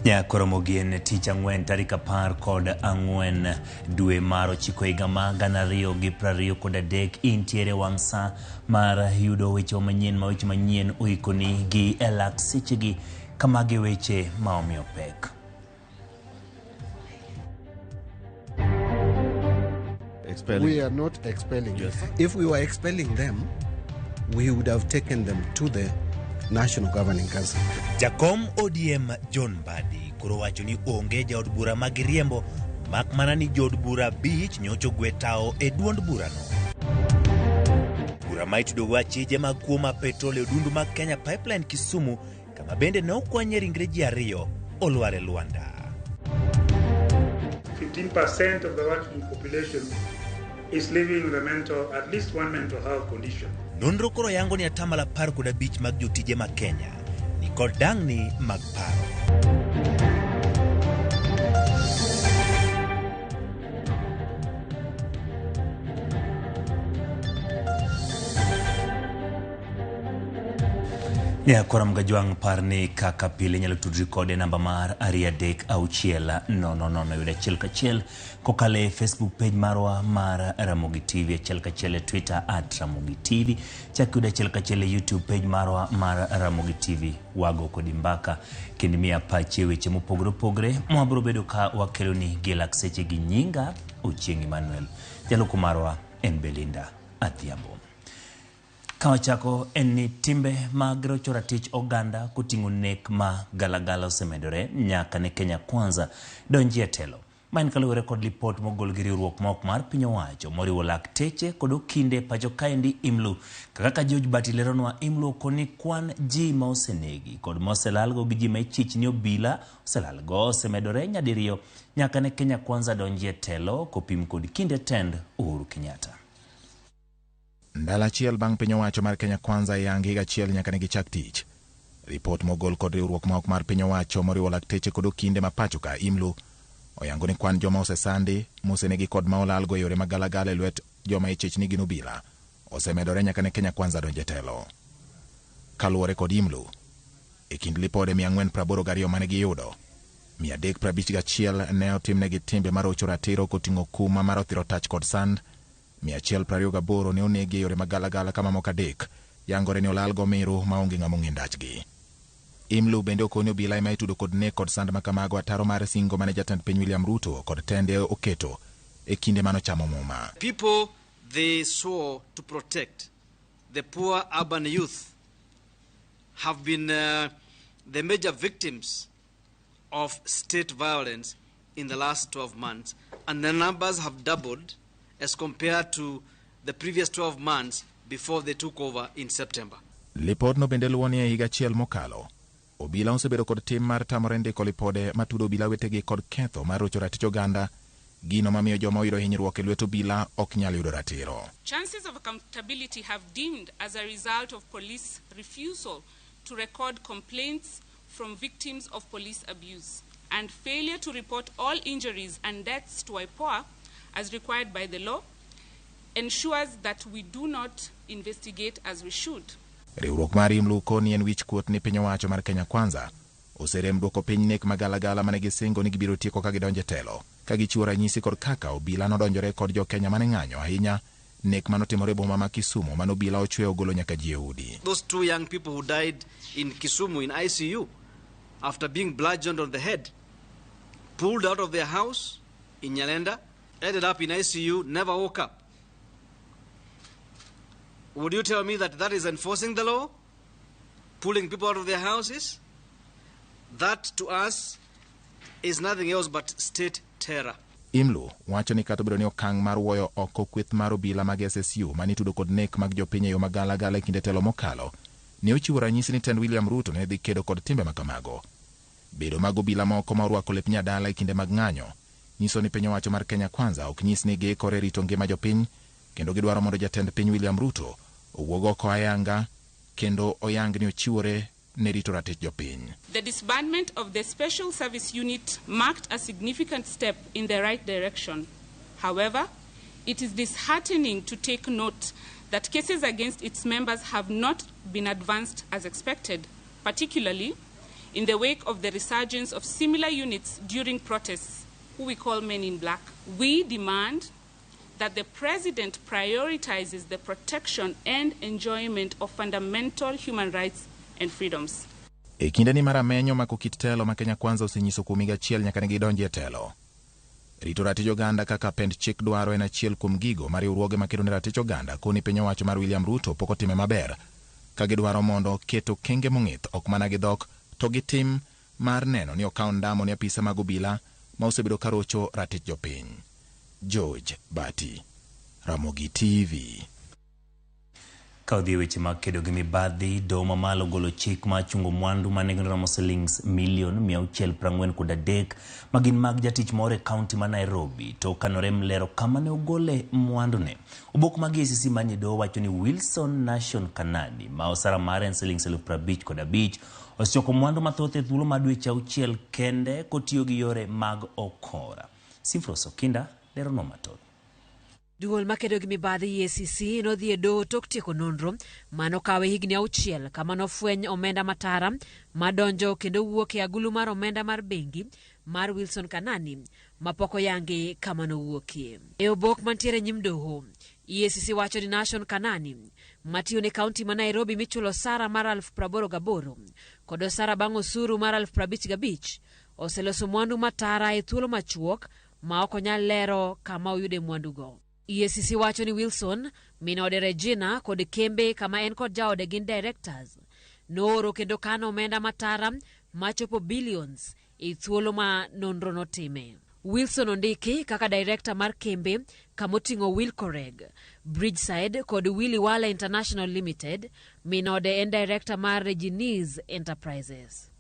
Ramogi en tich ang'wen tarik 14 dwe mar 9 higa mar 2023 intiere wang' sa mar yudo weche manyien weche manyien oikoni gi elak sechegi kamagi weche maomiyo pek. We are not expelling them. If we were expelling them, we would have taken them to the National Governing Council. Jakom ODM John Mbadi koro wacho ni onge jaod bura mag riembo mak mana ni jod bura bich nyocho gwetao e duond burano. Bura maitudo wachije mag kuo ma petrol odundu mag Kenya Pipeline Kisumu kama bende ne okwanye ringre ji ariyo olware Luanda. 15% of the working population is living with at least one mental health condition. Nonro koro yango ni atamala 15 mag jotije ma Kenya ni kod dang'ni mag paro. Koram gajwang' parni kaka pile nyalo tudri kode namba mar 336 yuda achiel kachiel kokale Facebook page marwa mar Ramogi TV, achiel kachiel Twitter @Ramogi TV, chak yuda achiel kachiel YouTube page marwa mar Ramogi TV. Wago kodi mbaka kendo miya pache weche mopogore opogore mwabro bedo ka wakelo ni gelak seche gi nyinga Ochieng' Emmanuel. Jaloko marwa en Belinda Adhiambo. Kawachako en ni timbe mag rocho ratich oganda kuting'o nek ma galagala osemedore nyaka ne Kenya Kwanza donjie telo. Maen kaluwore kod lipot mogol gi riwruok ma ok mar piny owacho moriwo lakteche kod okinde pacho kaendi Imlu. Kaka George Batileronwa Imlu koni kwan ji ma osenegi kod moselalgo gi ji ma ichich ni obila oselalgo osemedore nyadiriyo nyaka ne Kenya Kwanza donjie telo kopim kod kinde tend Uhuru Kenyatta. Ndala achiel bang' piny owacho mar Kenya Kwanza yangi higa achiel nyaka ne gichak tich. Ripot mogol kod riwruok ma ok mar piny owacho moriwo lakteche kod okinde ma pacho ka Imlu oyango ni kwan joma osesandi mosenegi kod ma olalgo yore magalagala lwet joma ichich ni gin obila osemedore nyaka ne Kenya Kwanza donje telo. Kaluwore kod Imlu, e kind lipode 482 mane giyudo, 351 ne otimnegi timbe marocho ratiro koting'o kuma mar othiro tach kod sand, 128 ne onegi yore magalagala kama moko adek yangore ni olalgo miru maonge ng'amo ng'e ndachgi. Imlu bende okonyo obila ema itudo kod nek kod sand makamago ataro mar singo mane jatend piny William Ruto kod tende oketo e kinde manochamo muma. People they swore to protect, the poor urban youth, have been the major victims of state violence in the last 12 months, and the numbers have doubled as compared to the previous 12 months before they took over in September. Lipod no bende luwo ni e higa achiel mokalo, obila osebedo kod tim mar tamore ndiko lipode matudo obila wetegi kod ketho mar rocho ratich oganda, gino mamiyo joma oyudo hinyruok e lwet obila ok nyal yudo ratiro. Chances of accountability have dimmed as a result of police refusal to record complaints from victims of police abuse and failure to report all injuries and deaths to IPOA as required by the law ensures that we do not investigate as we should. Riwruok mar Imlu koni en wich kuot ni piny owacho mar Kenya Kwanza oserem duoko piny nek magalagala mane gisingo ni gibiro tieko ka gidonje telo, ka gichiwo ranyisi kod kaka obila nodonjore kod jo Kenya mane ng'anyo ahinya nek manotimore boma ma Kisumu mano obila ochweyo golo nyaka ji e udi. Those 2 young people who died in Kisumu in ICU after being bludgeoned on the head, pulled out of their house in Nyalenda, ended up in ICU, never woke up. Would you tell me that that is enforcing the law? Pulling people out of their houses? That to us is nothing else but state terror. Imlu wacho ni kata bedo ni okang' mar wuoyo oko kweth mar obila mag SSU manitudo kod nek mag jopiny e yo magalagala e kinde telo mokalo, ne ochiwo ranyisi ni tend William Ruto ne dhi kedo kod timbe makamago. Bedo mag obila moko ma orwako lep nyadala e kinde mag ng'anyo nyiso ni piny owacho mar Kenya Kwanza ok nyis ni giikore rito ngima jopiny, kendo gidwaro mondo jatend piny William Ruto owuog oko ayanga kendo oyang ni ochiwore ne rito ratich jopiny. The disbandment of the Special Service Unit marked a significant step in the right direction. However, it is disheartening to take note that cases against its members have not been advanced as expected, particularly in the wake of the resurgence of similar units during protests, who we call Men in Black. We demand that the President prioritizes the protection and enjoyment of fundamental human rights and freedoms. E kinde ni maramenyo ma kit telo ma Kenya Kwanza osenyiso kuom higa achiel nyaka ne gidonji e telo. Rito ratich oganda kaka pend chik dwaro en achiel kuom gigo ma riwruoge makedo ne ratich oganda koni piny owacho mar William Ruto pok otime maber, ka gidwaro mondo keto kenge mong'ith ok mana gi dhok to gi tim mar neno ni okaw ndamo ni apisa mag obila ma osebedo karocho ratich jopiny. George Bati, Ramogi TV. Kaudhi weche mag kedo gi mibadhi, doho mamalo golo chik ma chungo mwandu ma nigi romo shillings milion 643 magin mag jatich moro e kaunti ma Nairobi to kanore mlero kama ne ogole mwandune. Obok mag EACC manye doho wacho ni Wilson Nation Kanani ma osara mare en shillings 55,000 osechoko mwandu mathoth e thuolo ma dweche 6 kende kotiyo gi yore mag okora. Sifros Okinda lero no mathoth. Duol makedo gi mibadhi EACC nodhi e doho tok tieko nonro mano kawe higni 6 kama nofweny omenda matara madonjo kendo wuok e agulu mar omenda mar bengi mar Wilson Kanani mapoko yangi kama nowuokie. E obok mantiere nyim doho, EACC wacho ni Nation Kanani matiyo ne kaunti ma Nairobi michulo sara mar 88,000 kod osara bang' osuru mar 55,000 oseloso mwandu matara e thuolo machuok ma ok onyal lero kama oyude mwandugo. EACC wacho ni Wilson, minode Regina kod kembe kama en kod jaode gin directors nooro kendo kano omenda matara machopo billions e thuolo ma nonro notime. Wilson ondiki kaka director mar kembe kamotingo Wilcoreg, Bridgeside kod Willy Wala International Limited, minode en director mar Regines Enterprises.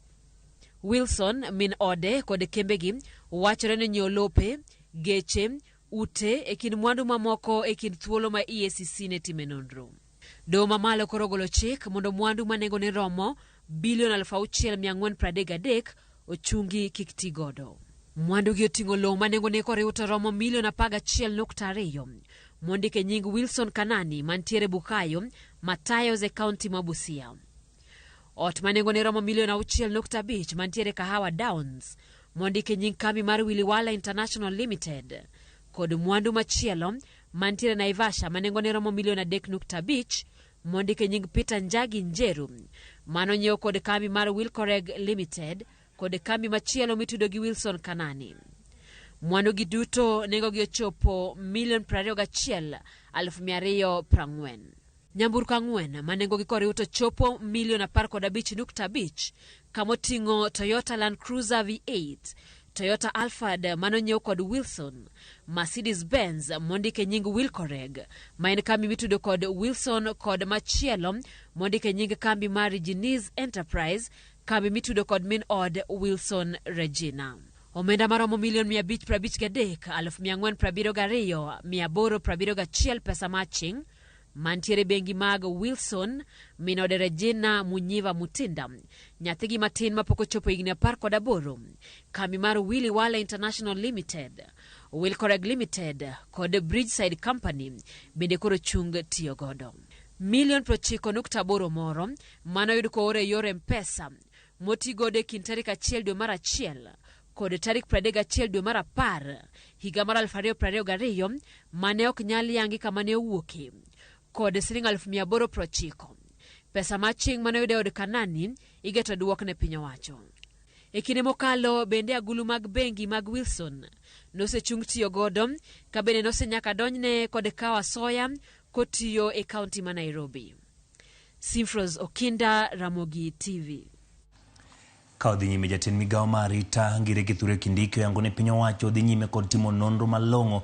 Wilson min ode kod kembegi wachore ni nyolope, geche, ute e kin mwandu mamoko e kin thuolo ma EACC ne time nonro. Doho mamalo koro golo chik mondo mwandu manengo ne romo bilion 6,433 ochungi kik ti godo. Mwandu gi oting'o lowo manengo ne koriw to romo milion 11.2 mondike nying Wilson Kanani mantiere Bukayo, Matayos e kaunti ma Busia. Ot manengo ne romo milion 6.5 mantiere Kahawa Downs mondike nying kambi mar Willy Wala International Limited. Kod mwandu machielo mantiere Naivasha manengo ne romo milion 3.5 mondike nying Peter Njagi Njeru mano nyiewo kod kambi mar Wilcoreg Limited kod kambi machielo mitudo gi Wilson Kanani. Mwandu gi duto nengo gi ochopo milion 21,240. Nyamburko 4 manengo gi koriw to chopo milion 15.5 kamoting'o Toyota Land Cruiser V8, Toyota Alphard manonyiew kod Wilson, Mercedes Benz mondike nying Wilcoreg ma en kambi mitudo kod Wilson kod machielo mondike nying kambi mar Regines Enterprise, kambi mitudo kod min od Wilson Regina. Omenda maromo milion 553,472,871 pesa matching mantiere bengi mag Wilson, minode Regina Munyiva Mutinda, nyathigi matin mapoko chopo higni 18, kambi mar Willy Wala International Limited, Wilcoreg Limited kod Bridgeside Company bende koro chung tiyo godo. Milion 90.8 moro mano yud ko ore yore mpesa moti gode kin tarik 1 dwe mar 1 kod tarik 31 dwe mar 10 higa mar 2022 mane ok nyal yangi kama ne owuoke kod siling 890. Pesa maching mane yude od Kanani igeto duok ne piny owacho. E kinde mokalo bende agulu mag bengi mag Wilson nosechung tiyo godo ka bende nosenyaka donjne kod kawa soya kotiyo e kaunti ma Nairobi. Sifros Okinda, Ramogi TV. Kaudhi nyime jatend migawo mar arita Ngire Kithure Kindiki yango ne piny owacho dhi nyime kod timo nonro malong'o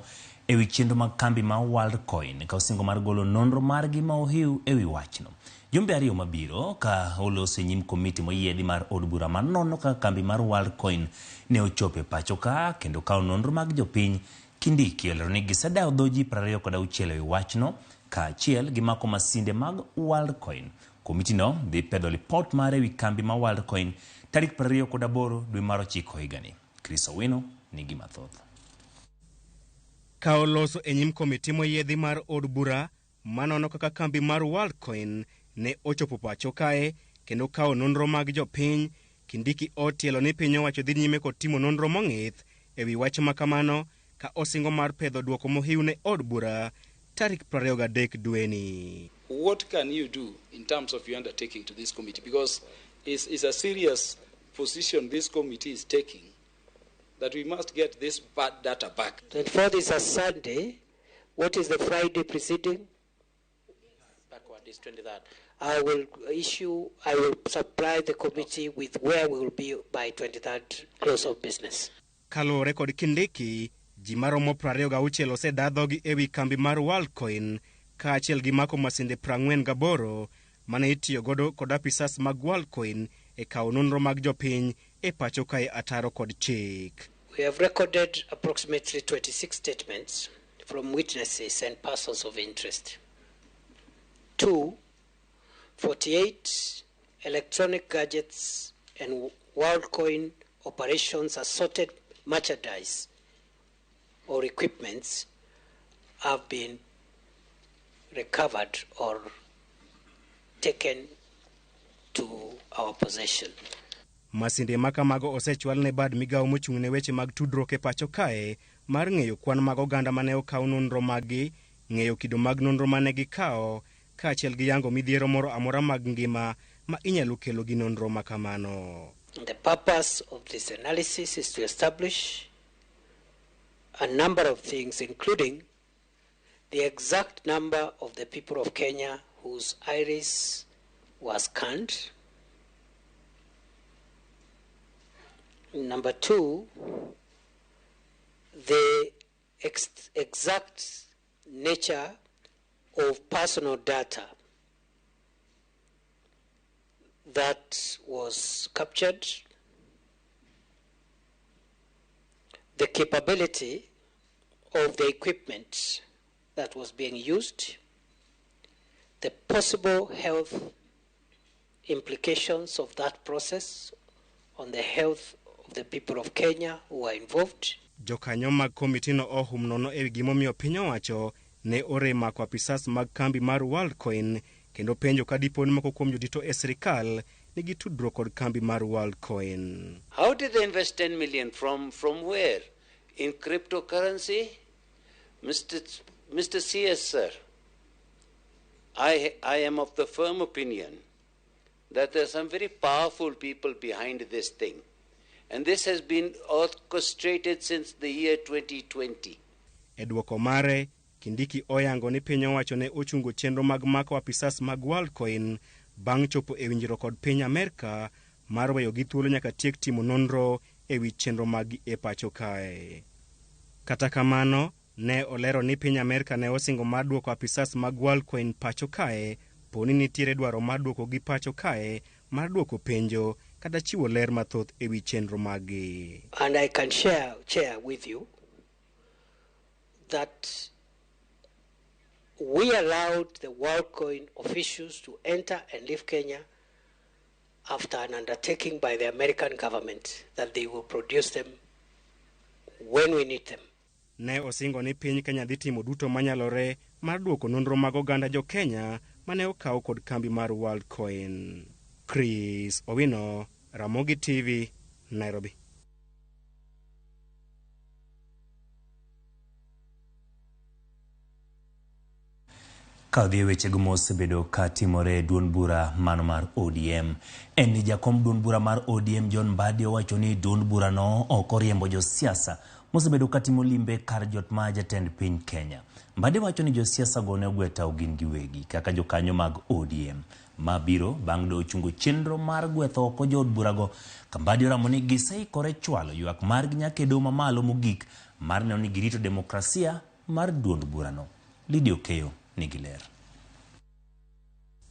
ewi chenro mag kambi ma Worldcoin ka osingo mar golo nonro margi ma ohiu ewi wachno. Jumbe ariyo mabiro ka oloso nyim komiti moyiedhi mar od bura mar nono ka kambi mar Worldcoin ne ochope pacho ka kendo kao nonro mag jopiny. Kindiki olero ni gisedayo dho ji 26 ewi wachno ka achiel gi mako masinde mag Worldcoin. Komiti no dhi pedho lipot mar ewi kambi ma Worldcoin tarik 28 dwe mar 9 higani. Chris Owino nigi mathoth. Ka oloso e nyim komiti moyiedhi mar od bura manono kaka kambi mar Worldcoin ne ochopo pacho kae kendo kao nonro mag jopiny Kindiki otielo ni piny owacho dhi nyime kod timo nonro mong'ith ewi wach makamano ka osingo mar pedho duoko mohiu ne od bura tarik 23 dweni. What can you do in terms of your undertaking to this committee? Because it's a serious position this committee is taking, that we must get this bad data back. 24th is a Sunday. What is the Friday preceding? Backward is 23rd. I will supply the committee with where we will be by 23rd close of business. Kalore kod Kindiki, ji maromo 26 osedadhogi ewi kambi mar Worldcoin kaachiel gi mako masinde 48 mane itiyo godo kod apisas mag Worldcoin e kawo nonro mag jopiny e pacho kae ataro kod chik. We have recorded approximately 26 statements from witnesses and persons of interest. 48 electronic gadgets and Worldcoin operations assorted merchandise or equipments have been recovered or taken to our possession. Masinde makamago osechwal ne bad migawo mochung' ne weche mag tudruok e pacho kae mar ng'eyo kwan mag oganda mane okaw nonro maggi, ng'eyo kido mag nonro mane gikawo, kaachiel gi yango midhiero moro amora mag ngima ma inyalo kelo gi nonro makamano. The purpose of this analysis is to establish a number of things, including the exact number of the people of Kenya whose iris was scanned. Number 2, the exact nature of personal data that was captured, the capability of the equipment that was being used, the possible health implications of that process on the health of the people of Kenya who are involved. Jokanyo mag komiti no ohum nono ewi gimomiyo piny owacho ne oremako apisas mag kambi mar Worldcoin kendo penjo ka dipo ni moko kuom jodito e sirikal nigi tudruok kod kambi mar Worldcoin. How did they invest 10 million from where? In cryptocurrency? Mr. CS, sir, I am of the firm opinion that there are some very powerful people behind this thing. And this has been orchestrated since the year 2020. Edwoko mare, Kindiki oyango ni piny owacho ne ochungo chenro mag mako apisas mag Worldcoin bang' chopo e winjruok kod piny Amerka mar weyo gi thuolo nyaka tiek timo nonro ewi chenro mag e pacho kae. Kata kamano, ne olero ni piny Amerka ne osingo mar duoko apisas mag Worldcoin pacho kae, poni nitiere dwaro mar duoko gi pacho kae mar duoko penjo kata chiwo ler mathoth ewi chenro magi. And I can share with you that we allowed the Worldcoin officials to enter and leave Kenya after an undertaking by the American government that they will produce them when we need them. Ne osingo ni piny Kenya dhi timo duto manyalore mar duoko nonro mag oganda jo Kenya mane okaw kod kambi mar Worldcoin. Chris Owino, Ramogi TV, Nairobi. Kadhi weche mosebedo ka timore duond bura mano mar ODM. En ni jakom duond bura mar ODM John Mbadi owacho ni duond bura no ok oriembo josiasa mosebedo ka timo limbe kar jot ma jatend piny Kenya. Mbadi wacho ni josiasa go ne ogweta ogin giwegi kaka jokanyo mag ODM mabiro bang' do chungo chenro mar gwetho oko jod burago. Kambadi ramo ni giseikore chwalo ywak mar nyakedo mamalo mogik mar neno ni girito demokrasia mar duond burano. Lidio Keyo nigi ler.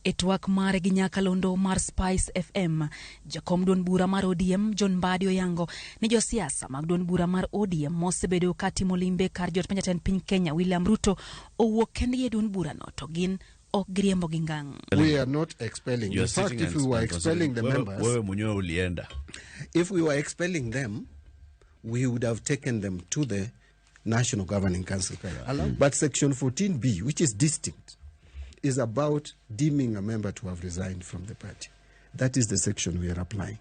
E twak mare gi nyakalondo mar Spice FM, jakom duond bura mar ODM John Mbadi oyango ni josiasa mag duond bura mar ODM mosebedo ka timo limbe kar jot ma jatend piny Kenya William Ruto owuok kendgi e duond burano to gin ok griembo gi ngang'. We are not expelling. In fact, if we were expelling the members, if we were expelling them, we would have taken them to the National Governing Council. But Section 14B, which is distinct, is about deeming a member to have resigned from the party. That is the section we are applying.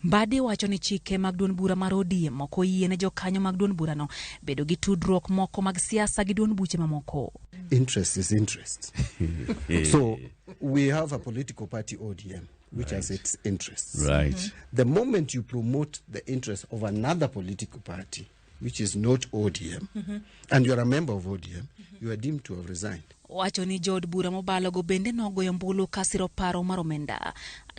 Mbadi wacho ni chike mag duond bura mar ODM moko yiene jokanyo mag duond bura no bedo gi tudruok moko mag siasa gi duond buche mamoko. Interest is interest. So we have a political party ODM which has its interests. Right. The moment you promote the interest of another political party which is not ODM and you are a member of ODM, you are deemed to have resigned. Wacho ni jod bura mobalo go bende nogoyo mbulu kasiro paro mar omenda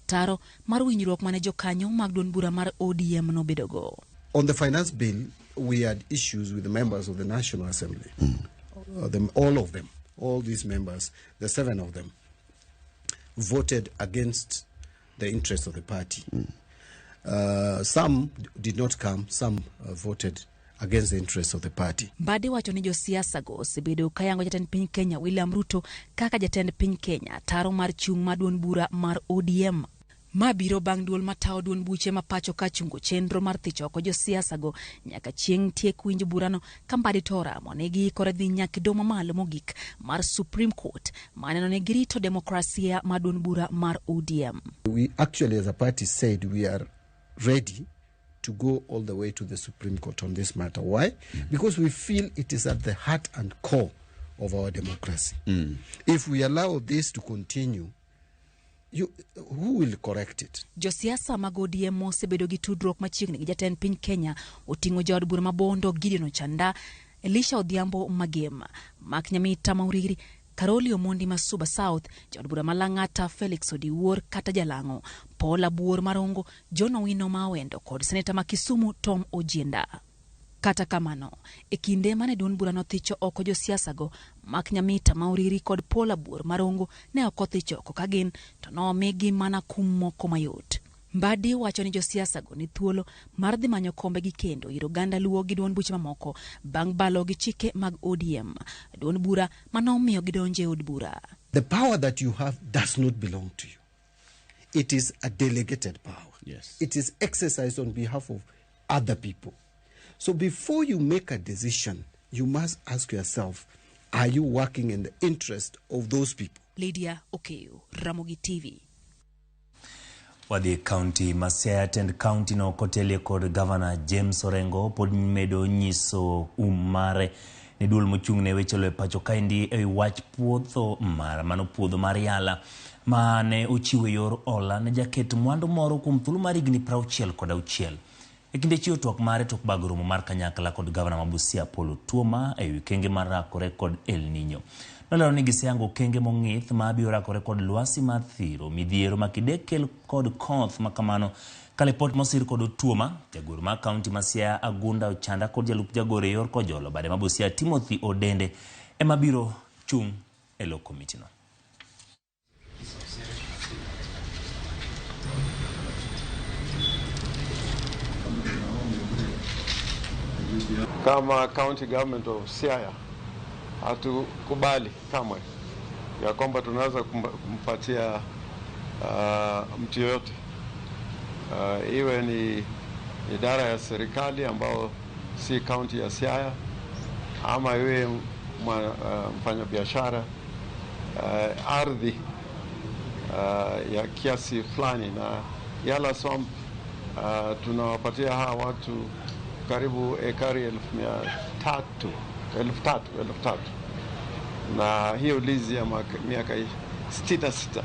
taro mar winjruok mane jokanyo mag duond bura mar ODM no bedogo. On the finance bill, we had issues with the members of the National Assembly. All of them, all these members, the 7 of them, voted against the interests of the party. Some did not come, some voted against the interests of the party. Mbadi wacho ni josiasa go osebedo kayango jatend piny Kenya William Ruto kaka jatend piny Kenya taro mar chung' ma duond bura mar ODM. Ma biro bang' duol matao duond buche ma pacho ka chungo chenro mar thicho oko josiasa go nyaka chieng' tiek winjo burano ka Mbadi tora monegi kore dhi nyaka domo malo mogik mar Supreme Court maneno ne girito demokrasia ma duond bura mar ODM. We actually as a party said we are ready to go all the way to the Supreme Court on this matter. Why? Because we feel it is at the heart and core of our democracy. If we allow this to continue, who will correct it? Josiasa mag ODM mosebedo gi tudruok machiegni gi jatend piny Kenya oting'o jaod bura mabondo Gideon Ochanda, Elisha Odhiambo Magema, Mak Nyamita Mauriri, Karoli Omondi Masuba South, jaod bura Malang'ata Felix Odiwuor kata Jalango, Paul Abuor Marongo, John Owino Mawendo kod seneta ma Kisumu Tom Ojienda. Kata kamano, e kinde mane duond bura no thicho oko josiasa go, Mak Nyamita Mauriri kod Paul Abuor Marongo ne ok othicho oko kagin to nomigi mana kum moko mayot. Mbadi wacho ni josiasa go ni thuolo mar dhi manyo kombe gi kendo ir oganda luwo gi duond buche mamoko bang' balo gi chike mag ODM, duond bura manomiyo gidonje od bura. The power that you have does not belong to you. It is a delegated power. Yes. It is exercised on behalf of other people. So before you make a decision, you must ask yourself, are you working in the interest of those people? Lydia Okeyo, Ramogi TV. Wadhi county Siaya tend county no kotelie kod Governor James Orengo pod medo nyiso mare ni duol mochung'ne weche loe pacho kaendi e wach puodho mano puodho mar Yala mane ochiwe yor ola ne jaket mwandu moro kuom thuolo mar higni 66. E kinde chiwo twak mare tok bag romo mar kanyakla kod Governor Busia Apollo Tuoma e wi kenge marakore kod El Nino. Nolero ni giseyango kenge mong'ith ma biro rakore kod lwasi mar thiro, midhiero makidekel kod koth makamano. Kalepot mosir kod Tuoma, jagoro ma county Siaya Agunda Ochanda kod jalup jagoro yor kojolo bade Busia Timothy Odende ema biro chung' e lo committee no. Kama county government of Siaya hatukubali kamwe ya kwamba tunaweza kumpatia mtu yote iwe ni idara ya serikali ambao si county ya Siaya ama iwe mfanya biashara ardhi ya kiasi fulani. Na Yala Swamp tunawapatia hawa watu karibu ekari 1,300 na hiyo lizi ya miaka 66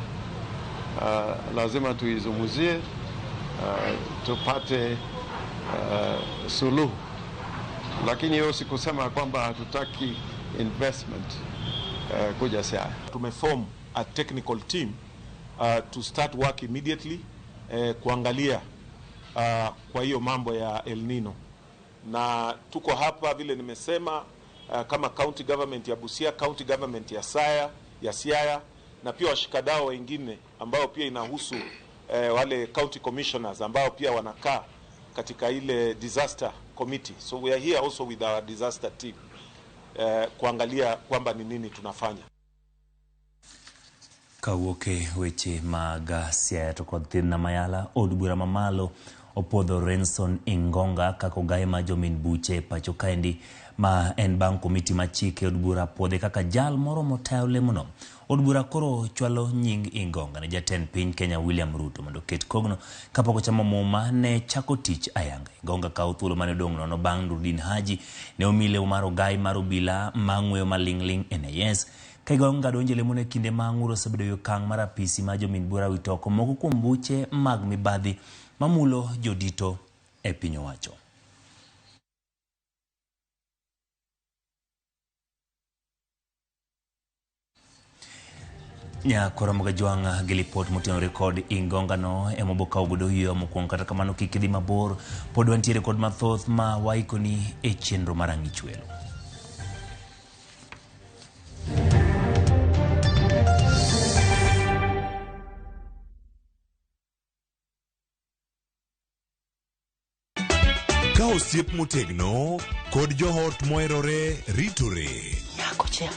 lazima tuizungumzie tupate suluhu, lakini hiyo si kusema kwamba hatutaki investment kuja Siaya. Tumeform a technical team to start work immediately kuangalia kwa hiyo mambo ya El Nino, na tuko hapa vile nimesema kama county government ya Busia, county government ya Siaya na pia washikadau wengine ambao pia inahusu wale county commissioners ambao pia wanakaa katika ile disaster committee. So we are here also with our disaster team kuangalia kwamba ni nini tunafanya. Kawuoke weche mag Siaya to kod thin na Mayala od bura mamalo opodho Renson Ingonga kako gaye ma jomin buche pacho kaendi ma en bang' komiti ma chike od bura podhe kaka jal moro motayo lemono. Od bura koro chwalo nying Ingonga ne jatend piny Kenya William Ruto mondo ket kogno kapok ochamo muma ne chako tich ayanga. Ingonga kawo thuolo mane dong' nono bang' Nurdin Haji ne omile mar ogai mar obila mang'weyo maling'ling NIS. Ka Ingonga donjo lemo ne kinde ma ng'uro osebedo yo kang' mar apisi ma jomin bura witoko moko kuom buche mag mibadhi mamulo jodito e piny owacho. Ramogi Jwanga gi lipot motenore kod Ingonga no emoboka ogodo hiyo mokwongo kata kamano kik idhi mabor pod wantiere kod mathoth ma waikoni e chenro mar ang'ich welo. Ka osiep motegno kod johot moherore ritore. Nyako cha,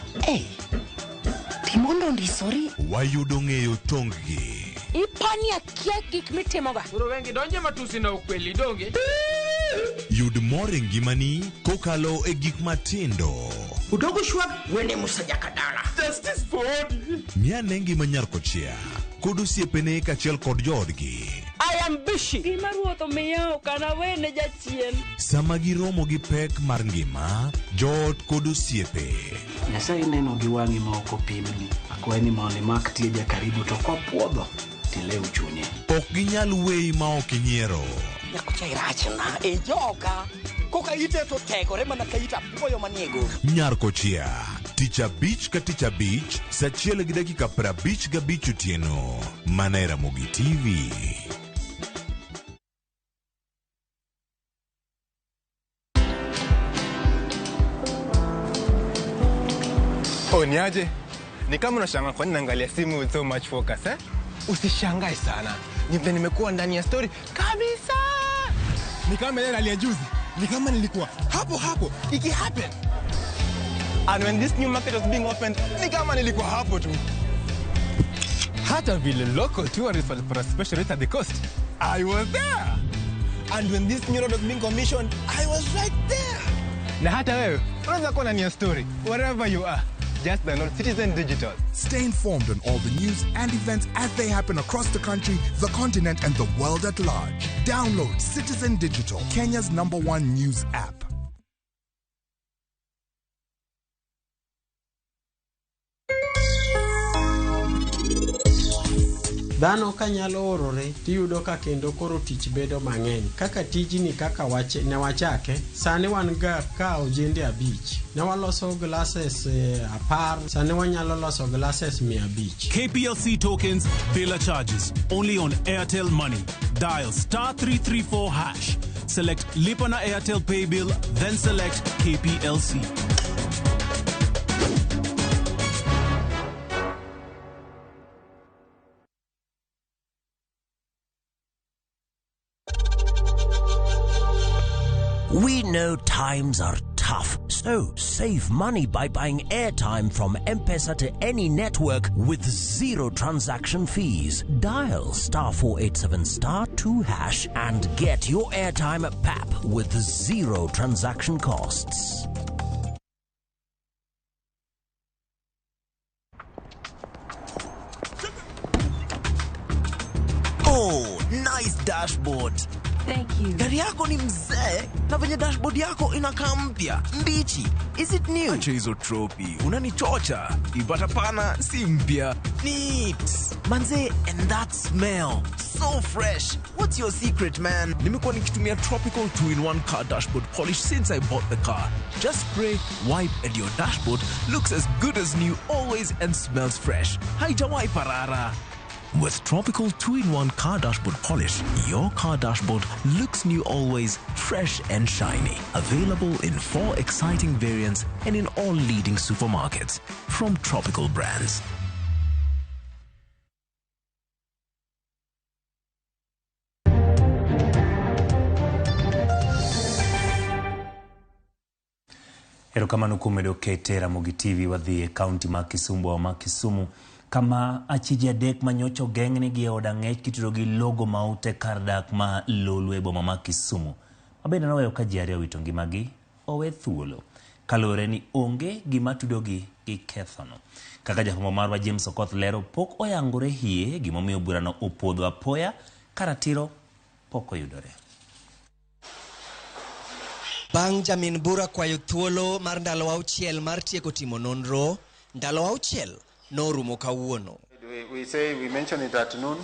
timondo ndisori. Wayudo ng'eyo tonggi. Ipania kia gik mitimoga. Kuro wengi donje matusi na ukweli donge. Yud more ngimani kokalo e gik matindo. Udogo shwag wene musajaka dala. Justice for all. Miane ngima Nyarkochia kod osiepene kachiel kod joodgi. I am busy. Gima ruotho miyo kana wene jachien. Sama giromo gi pek mar ngima, joot kod osiepe. Nyasaye neno gi wang'i ma ok opimni. Akwaye ni mondo imak tieja karibu to kopuodho tilew chunye. Ok ginyal weyi ma ok inyiero. Nyakocha irachna e joka. Koka ite to tegore mana ka ita puoyo maniego. Nyarkochia, tich abich ka tich abich, saa 1:55 otieno. Mana e Ramogi TV. Niaje? Ni kama unashangaa kwa nini naangalia simu with so much focus, eh? Usishangae sana. Nimekuwa ndani ya story kabisa. Ni kama ile hali ya juzi. Ni kama nilikuwa hapo iki happen. And when this new market was being opened, ni kama nilikuwa hapo tu. Hata vile local tourists for a special rate at the coast, I was there. And when this new road was being commissioned, I was right there. Na hata wewe, unaweza kuwa ndani ya story wherever you are. Just download Citizen Digital. Stay informed on all the news and events as they happen across the country, the continent, and the world at large. Download Citizen Digital, Kenya's #1 news app. Dhano kanyalo orore tiyudo ka kendo koro tich bedo mang'eny. Kaka tijni kaka ne wachake, sani wan ga ka ojende 5. Ne waloso glasses 10, sani wanyalo loso glasses 500. KPLC tokens, Bela charges. Only on Airtel Money. Dial *334#. Select Lipa na Airtel Pay Bill, then select KPLC. We know times are tough, so save money by buying airtime from M-Pesa to any network with 0 transaction fees. Dial *487*2# and get your airtime PAP with 0 transaction costs. Oh, nice dashboard. Thank you. Gari yako ni mzee na venye dashboard yako inakaa mpya, mbichi. Is it new? Acha hizo tropi. Unanichocha. Ipata pana si mpya. Neat. Manze, and that smell. So fresh. What's your secret, man? Nimekuwa nikitumia Tropical 2-in-1 car dashboard polish since I bought the car. Just spray, wipe, and your dashboard looks as good as new always and smells fresh. Haijawai parara. With Tropical 2-in-1 car dashboard polish, your car dashboard looks new always, fresh and shiny. Available in 4 exciting variants and in all leading supermarkets from Tropical brands. Erokamano kuom medo kete Ramogi TV wadhi e kaunti ma Kisumu kama achije adek manyocha ogeng'negi e od ang'ech kitudo gi logo maute kar dak ma Lolwe boma ma Kisumu. Mabende noweyo ka ji ariyo wito ngimagi owe thuolo. kalore ni onge gima tudogi gi kethono. Kaka jafwambo marwa James Okoth lero, pok oyangore hie gimomiyo burano opodho apoya karatiro pok oyudore. Bang' jamin bura kwayo thuolo mar ndalo 6 mar tieko timo nonro, ndalo 6 norumo kawuono. We say we mention it at noon.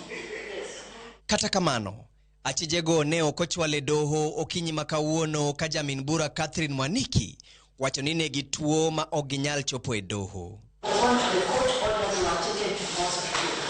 Kata kamano, achijego ne okochwale doho okinyi makawuono ka jamin bura Catherine Mwaniki wacho ni negi tuo ma ok ginyal chopo e doho.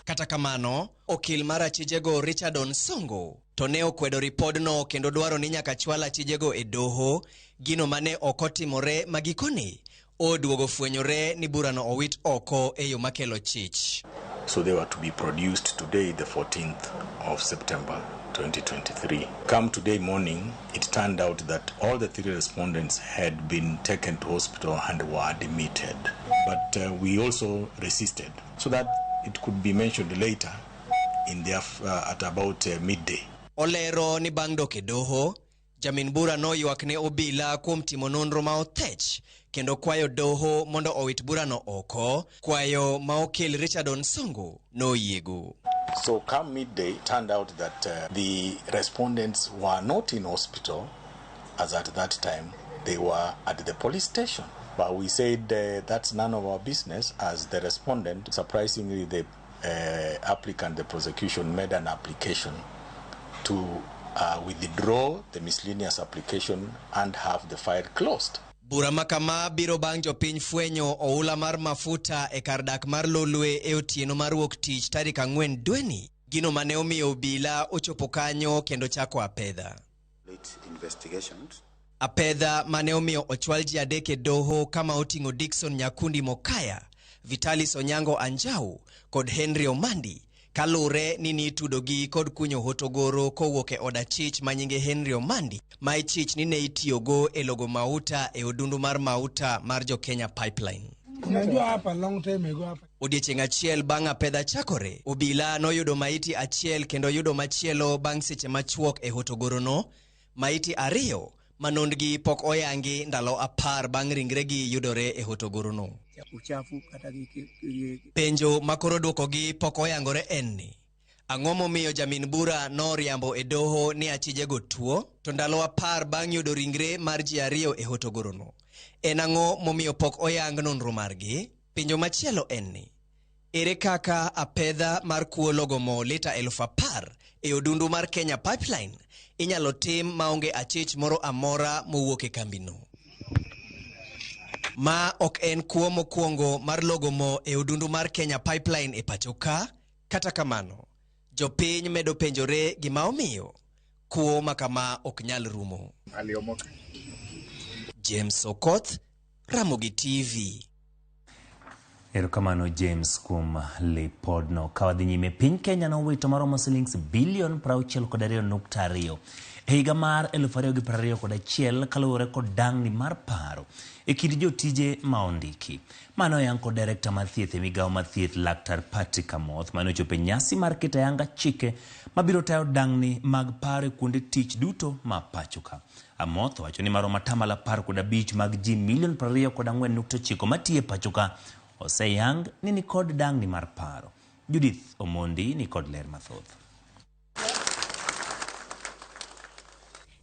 Kata kamano, okil mar achijego Richard Onsongo to ne okwedo ripodno kendo dwaro ni nyaka chwala achijego e doho, gino mane okotimore magikone oduogo fwenyore ni burano owit oko e yo makelo chich. So they were to be produced today, the 14th of September 2023. Come today morning, it turned out that all the 3 respondents had been taken to hospital and were admitted. But we also resisted so that it could be mentioned later in the at about midday. Olero ni bang' dok e doho, jamin bura no ywak ne obila kuom timo nonro ma othech kendo kwayo doho mondo owit burano oko, kwayo ma okil Richard Onsongo no yiego. So come midday, it turned out that the respondents were not in hospital, as at that time they were at the police station. But we said that's none of our business, as the respondent, surprisingly the applicant, the prosecution, made an application to withdraw the miscellaneous application and have the file closed. Bura makama biro bang' jopiny fwenyo oula mar mafuta e kar dak mar Lolwe e otieno mar wuok tich tarik 4 dweni, gino mane omiyo obila ochopo kanyo kendo chako apedha. Apedha mane omiyo ochwal ji 3 e doho kama oting'o Dickson Nyakundi Mokaya, Vitalis Onyango Anjau kod Henry Omandi, kalure ni nitudogi kod kunyo hotogoro kowuok e oda chich manyinge Henry Omandi, ma chich ni ne itiyogo e logo mauta e odundu mar mauta mar jo Kenya Pipeline. Odiechieng' achiel bang' apedha chakore, obila noyudo maiti achiel kendo yudo machielo bang' seche machuok e hotogoro no, maiti 2 manondgi pok oyangi ndalo 10 bang' ringregi yudore e hotogoro no. Penjo makoro duokogi pok oyangore en ni, ang'o momiyo jamin bura no riambo e doho ni achijego tuo, to ndalo 10 bang' yudo ringre mar ji 2 e hotogoro no, en ang'o momiyo pok oyang nonro margi? Penjo machielo en ni, ere kaka apedha mar kuo logo mo lita 10,000 e odundu mar Kenya Pipeline inyalo tim maonge achich moro amora mowuok e kambino? Ma ok en kuo mokwongo mar logo mo e odundu mar Kenya Pipeline e pachoka. Kata kamano, jopiny medo penjore gima omiyo kuo makama ok nyal rumo. James Okoth, Ramogi TV. Erokamano James kuom lipodno. Kawadhi nyime, piny Kenya nowito maromo shillings bilion 62.2 e higa mar 2021 kaluwore kod dang'ni mar paro e kind jotije ma ondiki. Mano yang kod direkta mar thieth e migawo mar thieth Laktar Patrick Amoth mane ochopo e nyasi mar keto ayanga chike mabiro tayo dang'ni mag paro e kuonde tich duto ma pachoka. Amoth wacho ni maromo 15 mag ji 24.9 matiyo e pachoka oseyang ni kod dang'ni mar paro. Judith Omondi ni kod ler mathoth.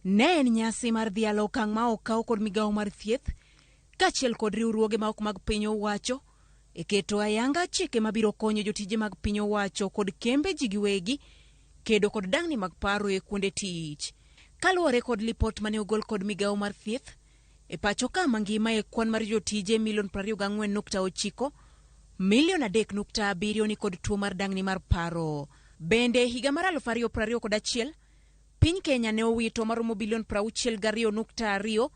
Ne en nyasi mar dhialo okang' ma okaw kod migawo mar thieth kaachiel kod riwruoge ma ok mag piny owacho e keto ayanga chike mabiro konyo jotije mag piny owacho kod kembe ji giwegi kedo kod dang'ni mag paro e kuonde tich. Kaluwore kod lipot mane ogol kod migawo mar thieth, e pacho ka mangima e kwan mar jotije 24.9 milion 3.7 ni kod tuo mar dang'ni mar paro. Bende higa mar 2021 piny Kenya ne owito maromo bilion 62.2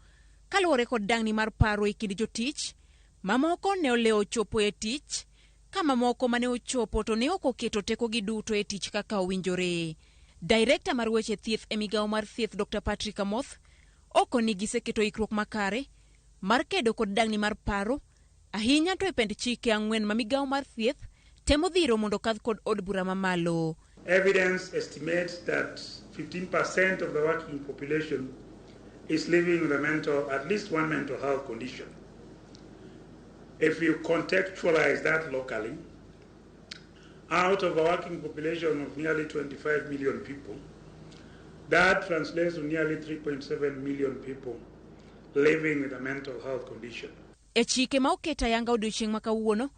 kaluwore kod dang'ni mar paro e kind jotich. Mamoko ne oleo chopo e tich, kama moko mane ochopo to ne ok oketo teko gi duto e tich kaka owinjore. Director mar weche thieth e migawo mar thieth Dr. Patrick Amoth oko ni giseketo ikruok makare mar kedo kod dang'ni mar paro, ahinya to e pend chike 4 ma migawo mar thieth temo dhiro mondo kadh kod od bura mamalo. Evidence estimates that 15% of the working population is living with at least one mental health condition. If you contextualize that locally, out of a working population of nearly 25 million people, that translates to nearly 3.7 million people living with a mental health condition. E chike ma oketa yanga odiochieng' ma kawuono,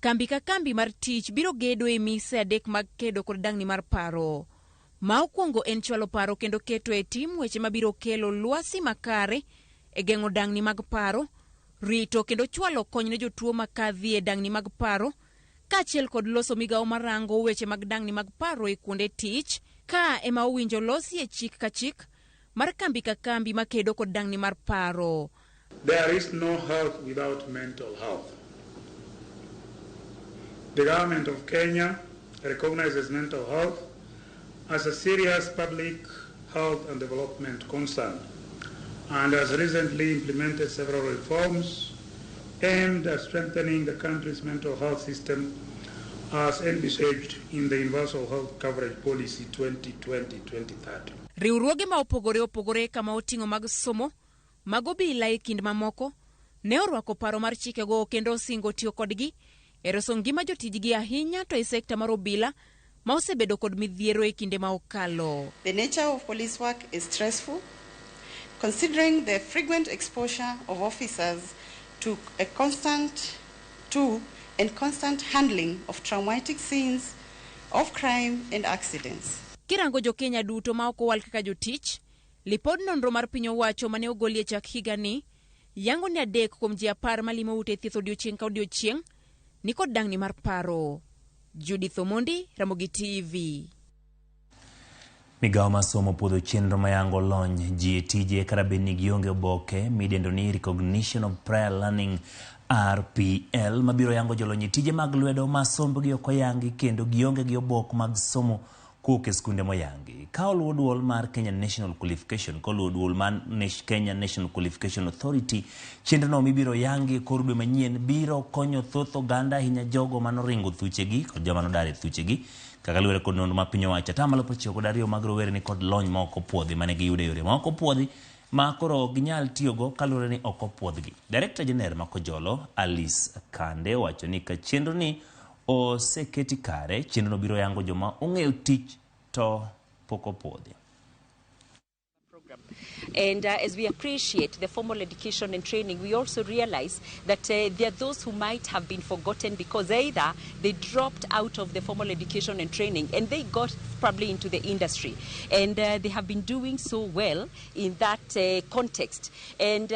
kambi ka kambi mar tich biro gedo e mise adek mag kedo kod dang'ni mar paro. Ma okwongo en chwalo paro kendo keto e tim weche mabiro kelo lwasi makare e geng'o dang'ni mag paro, rito kendo chwalo kony ne jotuo makadhi e dang'ni mag paro, kaachiel kod loso migawo marango weche mag dang'ni mag paro e kuonde tich, ka ema owinjo losi e chik ka chik mar kambi ka kambi makedo kod dang'ni mar paro. There is no health without mental health. The government of Kenya recognizes mental health as a serious public health and development concern and has recently implemented several reforms aimed at strengthening the country's mental health system as envisaged in the Universal Health Coverage Policy 2020-2030. Riwruoge ma opogore kama oting'o mag somo, mag obila e kind mamoko, ne orwako paro mar chikego kendo osingo tiyo kodgi e reso ngima jotijgi ahinya to e sekta mar obila ma osebedo kod midhiero e kinde ma okalo. The nature of police work is stressful, considering the frequent exposure of officers to constant handling of traumatic scenes of crime and accidents. Kirango jo Kenya duto ma ok owal kaka jotich, lipod nonro mar piny owacho mane ogoli e chak higa ni yango ni 3 kuom ji 10 malimo ute thieth odiochieng' ka odiochieng' ni kod dang'ni mar paro. Judith Omondi, Ramogi TV. Migawo masomo puodho chenro mayango lony ji e tije karabeni gionge oboke midendo ni Recognition of Prior Learning RPL mabiro yango jolony tije mag lwedo ma sombgi ok oyangi kendo gionge gi obok mag somo kuke skunde moyangi. Ka oluwo duol mar Kenya National Qualification, koluwo duol mar Kenya National Qualification Authority, chenrono mibiro yangi kor dwe manyien biro konyo thoth oganda ahinya jogo manoringo thuchegi kod joma nodar e thuchegi. Kaka luwore kod nonro ma piny owacho, atamalo 92 mag rowere ni kod lony ma ok opuodhi mane giyudo e yore ma ok opuodhi ma koro ok ginyal tiyogo kaluwore ni ok opuodhgi. Director General ma Kojolo, Alice Kande, wacho ni ka chenro ni oseketi kare, chenrono biro yango joma ong'eyo tich to pok opuodhi. And as we appreciate the formal education and training, we also realize that there are those who might have been forgotten because either they dropped out of the formal education and training and they got probably into the industry. And they have been doing so well in that context. And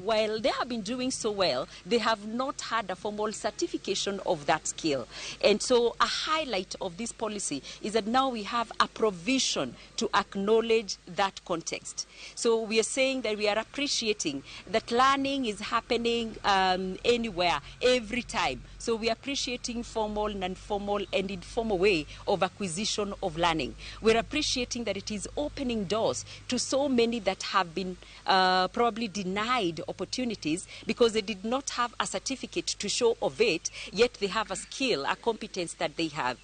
while they have been doing so well, they have not had a formal certification of that skill. And so a highlight of this policy is that now we have a provision to acknowledge that context. So we are saying that we are appreciating that learning is happening anywhere, every time. So we are appreciating formal, non-formal, and informal way of acquisition of learning. We're appreciating that it is opening doors to so many that have been probably denied opportunities because they did not have a certificate to show of it, yet they have a skill, a competence that they have.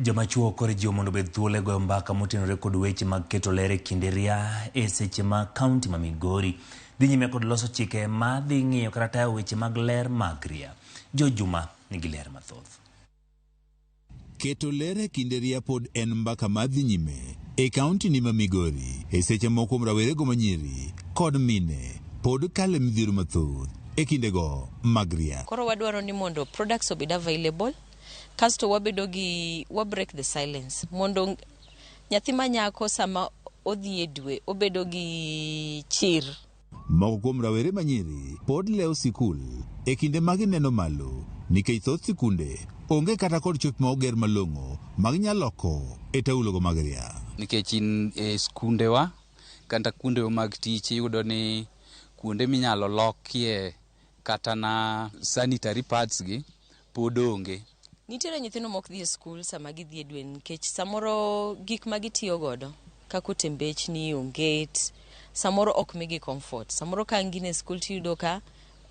Joma chuo kore jiwo mondo bed thuolo goyo mbaka motenore kod weche mag keto ler e kinde ria e seche ma kaunti ma Migori dhi nyime kod loso chike ma dhi ng'iyo kata tayo weche mag ler mag ria. Jo Juma nigi ler mathoth. Keto ler e kinde ria pod en mbaka ma dhi nyime e kaunti ni ma Migori e seche moko rawere go manyiri kod mine pod kale midhiero mathoth e kinde go mag ria. Koro wadwaro ni mondo products obed available. Kasto wa break the silence mondo nyathi manyako sama odhi e dwe obedo gi chir. Moko kuom rawere manyiri pod leo sikul e kinde mag neno malo nikech thoth sikunde onge kata kod chop ma oger malong'o mag nyaloko e taulogo mag ria. Nikech e skundewa kata kundewa mag tich yudo ni kuonde minyalo lokie kata na sanitary pads gi pod onge. Nitiere nyithindo mok dhi e skul sama gidhi e dwe nikech samoro gik ma gitiyo godo kako tembechni onget, samoro ok migi comfort, samoro ka ngine skul tiyudo ka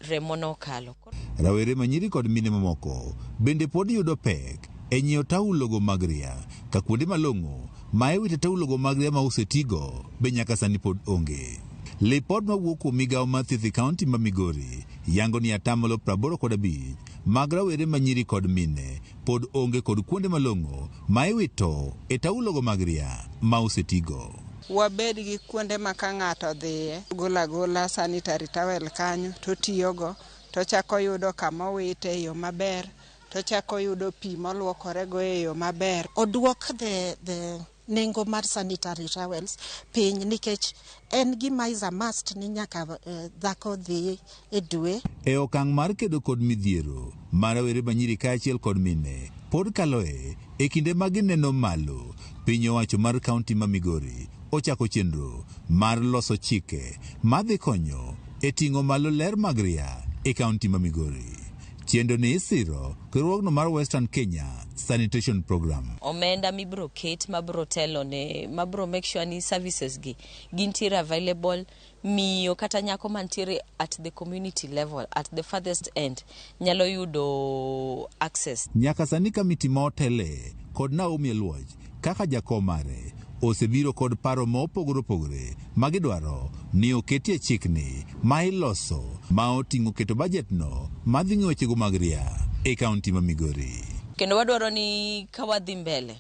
remo no kalo. Rawere manyiri kod mine mamoko bende pod yudo pek e nyiewo taulogo mag ria ka kuonde malong'o ma e wite taulogo mag ria ma osetigo be nyaka sani pod onge. Lipod mawuok kuom migawo mar thieth e kaunti ma Migori yango ni 85% mag rawere manyiri kod mine pod onge kod kuonde malong'o ma iwito e taulogo mag ria ma osetigo. Wabed gi kuonde ma ka ng'ato dhiye gola sanitary towel kanyo to tiyogo to chako yudo kama owite e yo maber, to chako yudo pi molwokorego e yo maber. Oduok the nengo mar sanitary towels piny nikech en gima is a must ni nyaka dhako dhi e dwe. E okang' mar kedo kod midhiero mar rawere manyiri kaachiel kod mine pod kaloe e kinde ma gineno malo, piny owacho mar kaunti ma Migori ochako chenro mar loso chike madhi konyo e ting'o malo ler mag ria e kaunti ma Migori. Chenro ni isiro riwruogno mar Western Kenya Sanitation Program. Omenda mibro ket mabro telo ne mabro make sure ni services gi gintiere available miyo kata nyako mantiere at the community level at the farthest end nyalo yudo access. Nyaka sani kamiti motele kod Naomi Eluoj kaka jakom mare osebiro kod paro mopogore magidwaro ni oketie chikni ma iloso ma oting'o keto bajetno madhi ng'wechego mag ria e kaunti ma Migori. Kendo wadwaro ni kawadhi mbele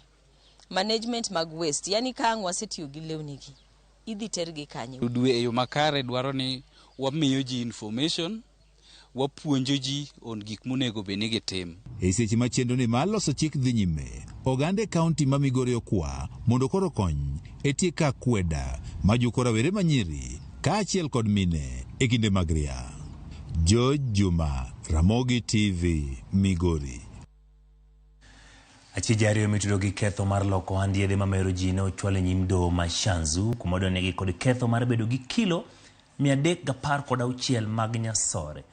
management mag waste, yani ka ang' wasetiyo gi lewni gi idhi tergi kanye. Dwe e yo makare dwaro ni wamiyo ji information, wapuonjo ji on gik monego bed ni gitim. E seche ma chenro ni mar loso chik dhi nyime, oganda kaunti ma Migori okwa mondo koro kony e tieko akweda ma juko rawere manyiri kaachiel kod mine e kinde mag ria. George Juma, Ramogi TV, Migori. Achije ariyo mitudo gi ketho mar loko hand yedhe mamero ji ne ochwal e nyim doho ma Shanzu kuma odonegi kod ketho mar bedo gi kilo 316 mag nyasore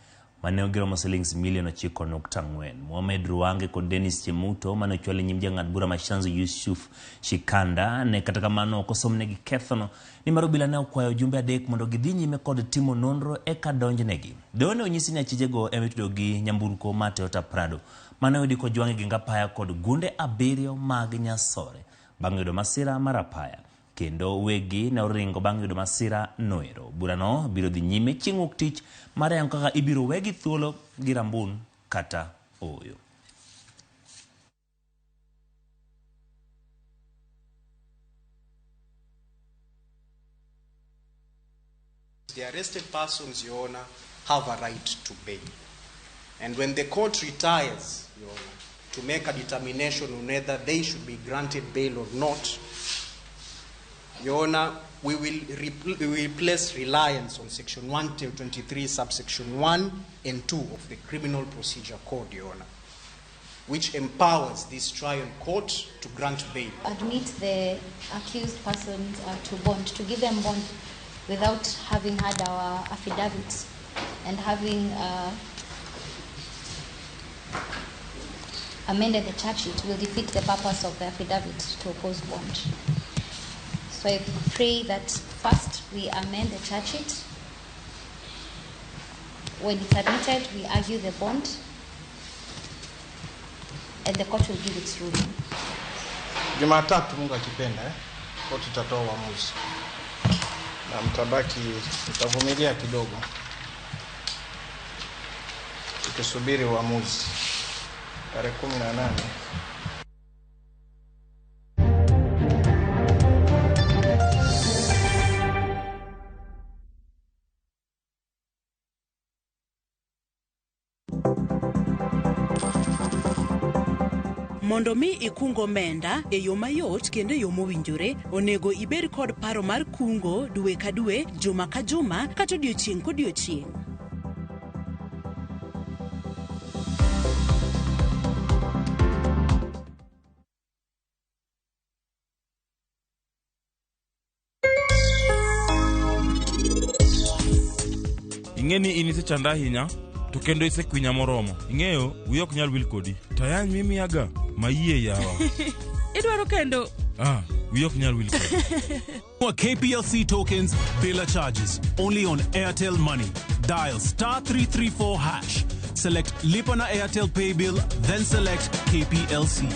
mane ogiromo shillings milion 9.4. Mohamed Ruange kod Dennis Chemuto mane ochwal e nyim jang'ad bura ma Shanzu Yusuf Shikanda ne kata kamano ok osomnegi kethono ni mar obila ne okwayo jumbe adek mondo gidhi nyime kod timo nonro eka donjnegi. Doho ne onyisi ni achijego emitudo gi nyamburko mar Toyota Prado mane oyudi kojwang'e gi ngapaya kod gunde 7 mag nyasore bang' yudo masira mar apaya, kendo wegi ne oringo bang' yudo masira noero. Burano biro dhi nyime chieng' wuok tich mar yango kaka ibiro wegi thuolo gi rambun kata oyo. The arrested persons, Your Honor, have a right to bail. And when the court retires, Your Honor, to make a determination on whether they should be granted bail or not, Your Honor, we will place reliance on Section 123, subsection 1 and 2 of the Criminal Procedure Code, Your Honor, which empowers this trial court to grant bail. Admit the accused persons to bond, to give them bond without having had our affidavits and having amended the charge sheet will defeat the purpose of the affidavit to oppose bond. So I pray that first we amend the charge sheet. When it's admitted, we argue the bond, and the court will give its ruling. Jumatatu Mungu akipenda, court itatoa uamuzi. Na mtavumilia kidogo tukisubiri uamuzi tarehe 18. Mondo mi ikungo omenda e yo mayot kendo e yo mowinjore, onego ibed kod paro mar kungo dwe ka dwe, juma ka juma, kata odiochieng' kodiochieng'. Ing'eni in isechanda ahinya to kendo isekwinya moromo. Ing'eyo wiyo ok nyal wil kodi. Tayany mimi aga mayie yawa. Idwaro kendo wiyo ok nyal wil kodi. For KPLC tokens, Bela charges only on Airtel Money. Dial *334#. Select Lipa na Airtel Pay Bill, then select KPLC.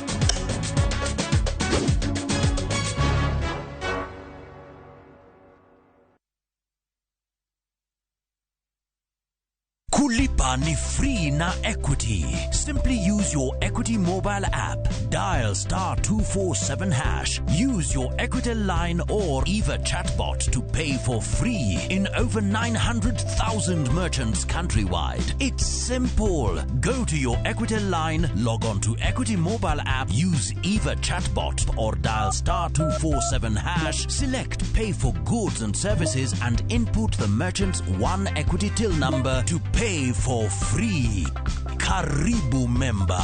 Lipa ni free na Equity. Simply use your Equity mobile app. Dial *247#. Use your Equity line or Eva chatbot to pay for free in over 900,000 merchants countrywide. It's simple. Go to your Equity line, log on to Equity mobile app, use Eva chatbot or dial *247#. Select pay for goods and services and input the merchant's one Equity till number to pay for free. Karibu member.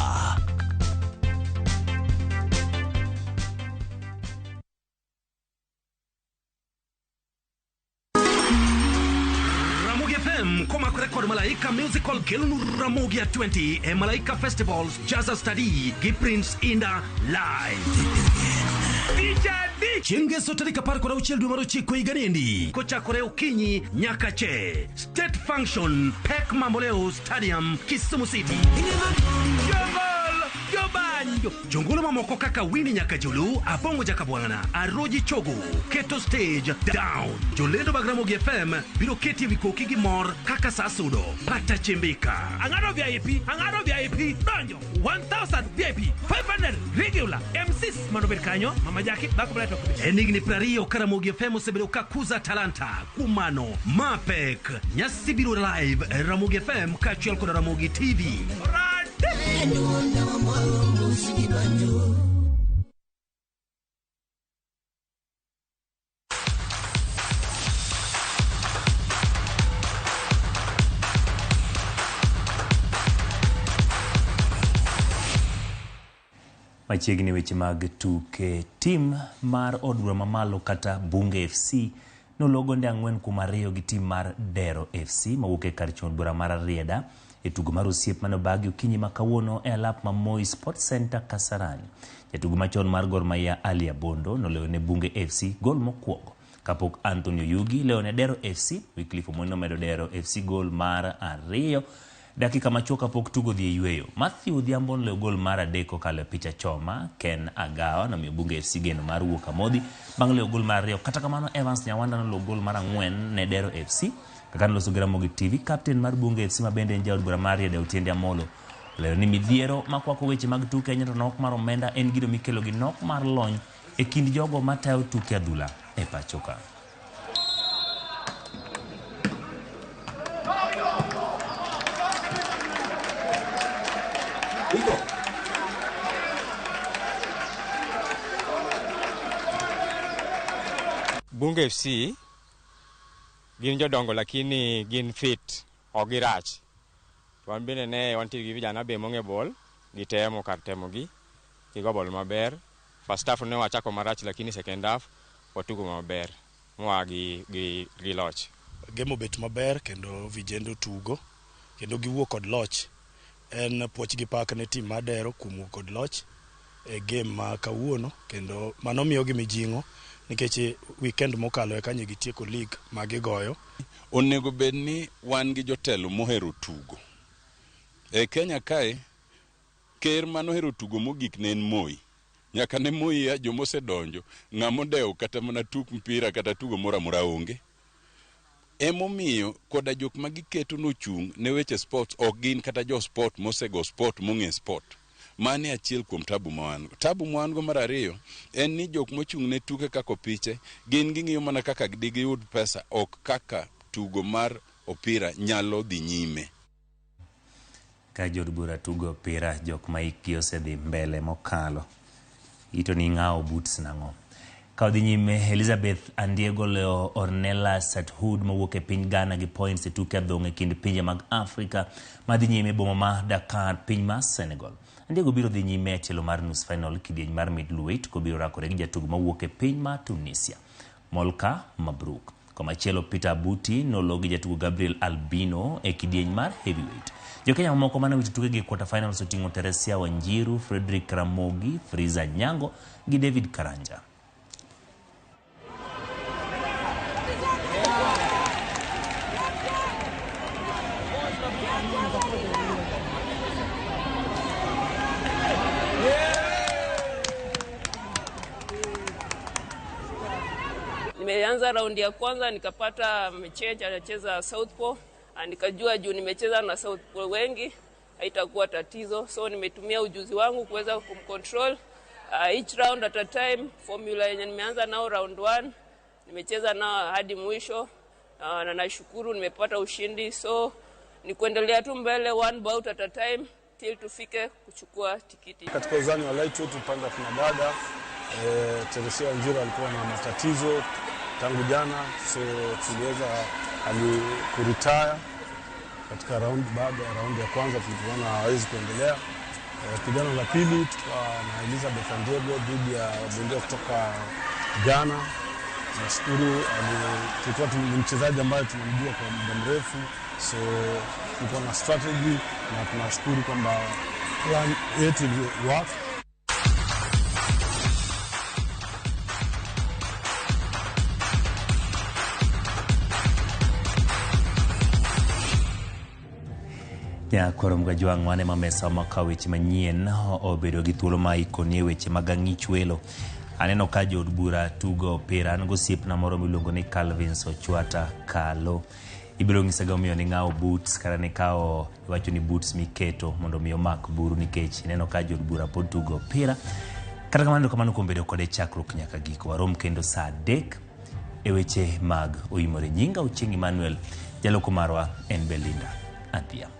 Ramogi FM koma record Malaika musical kelunu Ramogi 20 e Malaika festivals Jazz Study gi Prince Inda live. Chienge sotarika par kora uchel dumaro chiko iganendi kocha kore ukinyi nyakache state function Pek Mamboleo Stadium Kisumu City Jobanjo Jongolo mamoko kaka Wini Nyakajulu Abongo Jakabwana Aroji Chogo Keto Stage Down Jolendo Bagramogi FM Biro keti vikoki gimor Kaka Sasudo Pata Chimbika Angaro VIP Donjo 1000 VIP 500 regular M6 Manoberkanyo Mama Jackie Bakubleto Enigni Prario Karamogi FM Sebelo Kakuza Talanta Kumano Mapek Nyasibiro Live Ramogi FM Kachuel Koda Ramogi TV Machiegni weche mag tuke. Tim mar Odwa Mamalo kata Bunge FC nologo nde 4-2 gi tim mar Dero FC mawuok e kar chuny bura mar Rieda e tugo mar osiep manobagi okinyi makawuono e alap ma Moi Sports Center Kasarani. Jatugo machon mar Gor Mahia Ali Abondo noleone Bunge FC gol mokwongo kapok Antonio Yugi leone Dero FC. Wycliffe Omono medo Dero FC gol mar 2 dakika machuok kapok tugo dhi yweyo. Matthew Odhiambo leo gol mar 3 kokalo picha choma. Ken Agawa nomiyo Bunge FC geno mar wuok amodhi bang' leo gol mar 2. Kata kamano Evans Nyawanda noloo gol mar 4 ne Dero FC. Kaka nloso gi Ramogi TV, captain mar Bunge FC mabende en jaod bura mar Rieda Otiende Amolo leo ni midhiero makwako weche mag tuke nyoto nok mar omenda en gido mikelo gi nok mar lony e kind jogo matayo tuke adhula e pachoka. Bunge FC gin jodongo lakini gin fit ogirach. Wan bende ne wantiere gi vijana be monge bol gitemo kar temo gi kigo bol maber. First half ne wachako marach lakini second half watugo maber. Mwa gi loch. Gemo bet maber kendo vijendo tugo kendo giwuok kod loch. En puoch gi pak ne tim madero kumu kod loch e game ma kawuono kendo mano miyo gi mijingo nikech weekend mokalo e kanye gitieko league magigoyo. Onego bed ni wan gi jotelo mohero tugo. E Kenya kae ker manohero tugo mogik ne en Moi. Nyaka ne Moi ya jomosedonjo ng'amo dewo kata mana tuk mpira kata tugo moramora onge. Emomiyo koda jok magiketo nochung ne weche sports ok gin kata jo sport mosego sport mong'e sport. Mane achiel kuom tabu mwango. Tabu mwango mar 2 en ni jok mochung ne tuke kako piche gin ging'iyo mana kaka digiyud pesa ok kaka tugo mar opira nyalo dhi nyime. Ka jod bura tugo opira jok maiki osedhi mbele mokalo. Ito ni ng'ao boots nang'o. Ka odhi nyime Elizabeth Andiego leo Ornella Sathud mawuok e piny Ghana gi points e tuke adhong' e kind pinje mag Afrika madhi nyime boma ma Dakar piny mar Senegal. Andiego biro dhi nyime e tielo mar nus final kidieny mar middleweight kobiro rakore gi jatugo mawuok e piny mar Tunisia Molka Mabruk. Komachielo Peter Buti noloo gi jatugo Gabriel Albino e kidieny mar heavyweight. Jokenya mamoko mane wito tuke gi quarter finals oting'o Teresia Wanjiru, Frederick Ramogi, Friza Nyango gi David Karanja. Nimeanza raundi ya kwanza nikapata mchezo anacheza Southpaw Nikajua juu nimecheza na Southpaw wengi haitakuwa tatizo, so nimetumia ujuzi wangu kuweza kumcontrol each round at a time. Formula yenye nimeanza nao round 1 nimecheza nao hadi mwisho, na nashukuru nimepata ushindi, so ni kuendelea tu mbele one bout at a time till tufike kuchukua tikiti. Katika uzani wa lightweight upande wa kinadada, Teresia Wanjiru alikuwa na matatizo tangu jana, so tuliweza kuretire katika round. Baada ya round ya kwanza tulipoona hawezi kuendelea, pigano la pili na Elizabeth Andego dhidi ya bondia kutoka Ghana. Nashukuru tulikuwa ni mchezaji ambaye tunamjua kwa muda mrefu, so tulikuwa na strategy na tunashukuru kwamba plan yetu work. Ya korom ga jwang wane mamesa maka weche manyien obedo gi thuolo ma ikonie weche magang'ich welo. Aneno ka jod bura tugo opira, an gosiepna moro miluongo ni Calvin Sochwata Kalo. Ibiro ng'isa ga omiyo ni ng'awo boots kata ni kao iwacho ni boots miketo mondo omiyo mak buru, nikech ineno ka jod bura pod tugo opira. Kata kamano kuom bedo kode chakruok nyaka giko. Warom kendo saa 3 e weche mag Oimore. Nyinga Ochieng' Emmanuel, jaloko marwa en Belinda Adhiambo.